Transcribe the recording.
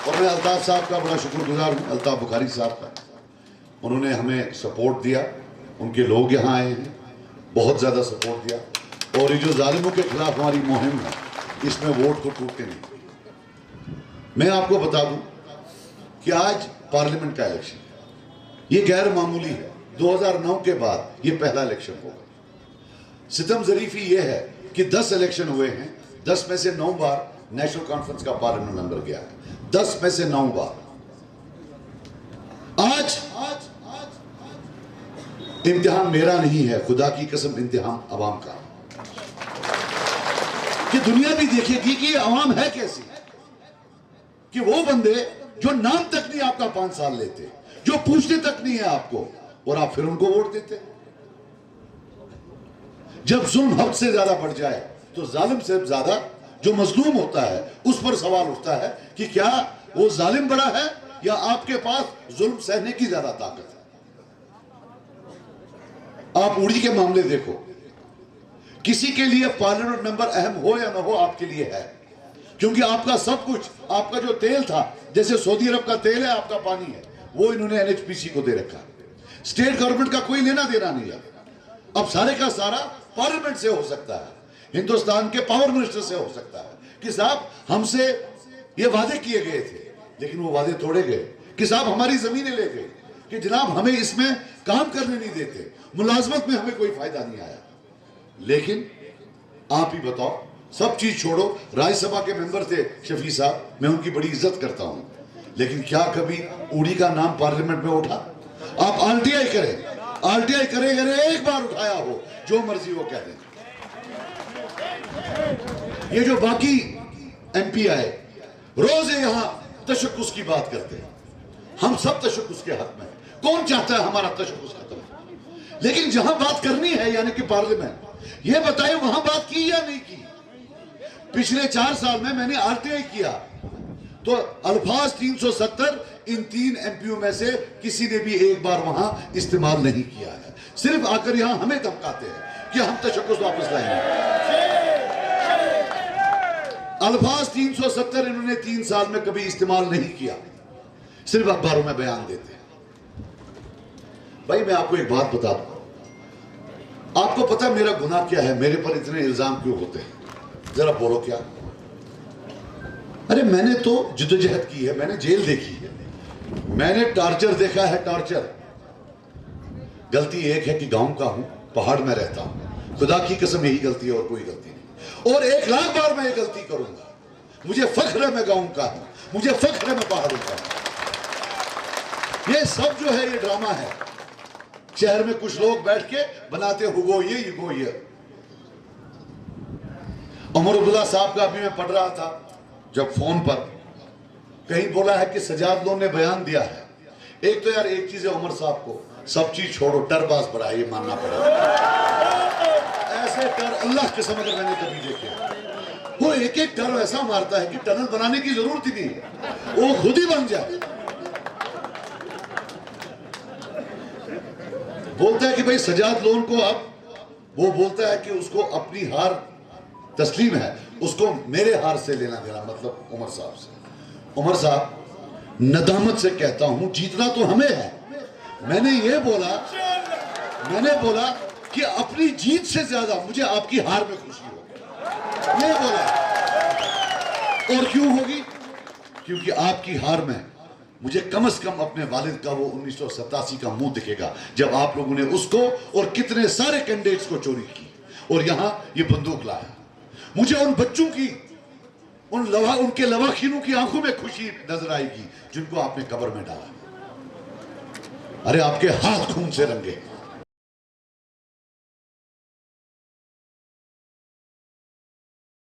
और मैं अल्ताफ साहब का बड़ा शुक्रगुजार हूँ, अल्ताफ बुखारी साहब का। उन्होंने हमें सपोर्ट दिया, उनके लोग यहाँ आए हैं, बहुत ज़्यादा सपोर्ट दिया। और ये जो जालिमों के खिलाफ हमारी मुहिम है, इसमें वोट को टूटते नहीं। मैं आपको बता दूं कि आज पार्लियामेंट का इलेक्शन है, ये गैर मामूली है। 2009 के बाद ये पहला इलेक्शन होगा। सितम ज़रीफ़ी ये है कि 10 इलेक्शन हुए हैं, 10 में से 9 बार नेशनल कॉन्फ्रेंस का पार्लियामेंट मेंबर गया है, 10 में से 9 बार। आज इम्तिहान मेरा नहीं है, खुदा की कसम इम्तिहान अवाम का, कि दुनिया भी देखेगी कि अवाम है कैसी, कि वो बंदे जो नाम तक नहीं आपका 5 साल लेते, जो पूछते तक नहीं है आपको, और आप फिर उनको वोट देते। जब जुल्म हद से ज्यादा बढ़ जाए तो जालिम से ज्यादा जो मजलूम होता है उस पर सवाल उठता है कि क्या वो जालिम बड़ा है या आपके पास जुल्म सहने की ज्यादा ताकत है। आप उड़ी के मामले देखो, किसी के लिए पार्लियामेंट मेंबर अहम हो या ना हो, आपके लिए है, क्योंकि आपका सब कुछ, आपका जो तेल था, जैसे सऊदी अरब का तेल है, आपका पानी है, वो इन्होंने एनएचपीसी को दे रखा। स्टेट गवर्नमेंट का कोई लेना देना नहीं है। अब सारे का सारा पार्लियामेंट से हो सकता है, हिंदुस्तान के पावर मिनिस्टर से हो सकता है कि साहब हमसे ये वादे किए गए थे, लेकिन वो वादे तोड़े गए, कि साहब हमारी जमीनें ले गए, कि जनाब हमें इसमें काम करने नहीं देते, मुलाजमत में हमें कोई फायदा नहीं आया। लेकिन आप ही बताओ, सब चीज छोड़ो, राज्यसभा के मेंबर थे शफी साहब, मैं उनकी बड़ी इज्जत करता हूं, लेकिन क्या कभी उड़ी का नाम पार्लियामेंट में उठा? आप आरटीआई करें, आरटीआई करे एक बार उठाया हो, जो मर्जी वो कह दें। ये जो बाकी एमपी आए रोज यहां तशक्कुस की बात करते हैं, हम सब तशक्कुस के हक में, कौन चाहता है हमारा तशक्कुस खत्म? लेकिन जहां बात करनी है, यानी कि पार्लियामेंट, ये बताइए वहां बात की या नहीं की? पिछले 4 साल में मैंने आरटीआई किया तो अल्फाज 370 इन 3 एमपीओ में से किसी ने भी एक बार वहां इस्तेमाल नहीं किया है। सिर्फ आकर यहां हमें धमकाते हैं कि हम तशक्कुस वापस लाएंगे। अल्फाज 370 इन्होंने 3 साल में कभी इस्तेमाल नहीं किया, सिर्फ अखबारों में बयान देते हैं। भाई मैं आपको एक बात बता दूं, आपको पता मेरा गुनाह क्या है? मेरे पर इतने इल्जाम क्यों होते हैं? जरा बोलो क्या? अरे मैंने तो जिद्दोजहद की है, मैंने जेल देखी है, मैंने टॉर्चर देखा है, टॉर्चर। गलती एक है कि गांव का हूं, पहाड़ में रहता हूं, खुदा की कसम यही गलती है और कोई गलती नहीं। और 1 लाख बार मैं ये गलती करूंगा। मुझे फख्र है मैं गांव का हूं, मुझे फख्र है मैं पहाड़ों का हूं। ये सब जो है ये ड्रामा है। शहर में कुछ लोग बैठ के बनाते हुगो ये युगो ये। उमर अब्दुल्ला साहब का अभी मैं पढ़ रहा था, जब फोन पर कहीं बोला है कि सजाद लोन ने बयान दिया है। एक तो यार एक चीज है, उमर साहब को सब चीज छोड़ो, टरबाज बड़ा है, ये मानना पड़ेगा। ऐसे टर अल्लाह के समझ मैंने कभी देखे, वो एक टर ऐसा मारता है कि टनल बनाने की जरूरत ही नहीं है, वो खुद ही बन जाए। बोलता है कि भाई सजाद लोन को, अब वो बोलता है कि उसको अपनी हार तस्लीम है, उसको मेरे हार से लेना देना, मतलब उमर साहब से। उमर साहब, नदामत से कहता हूं, जीतना तो हमें है। मैंने बोला कि अपनी जीत से ज्यादा मुझे आपकी हार में खुशी होगी, ये बोला। और क्यों होगी? क्योंकि आपकी हार में मुझे कम से कम अपने वालिद का वो 1987 का मुंह दिखेगा, जब आप लोगों ने उसको और कितने सारे कैंडिडेट्स को चोरी की और यहां ये बंदूक लाया। मुझे उन बच्चों की, उनके लवाखिनों की आंखों में खुशी नजर आएगी जिनको आपने कब्र में डाला। अरे आपके हाथ खून से रंगे।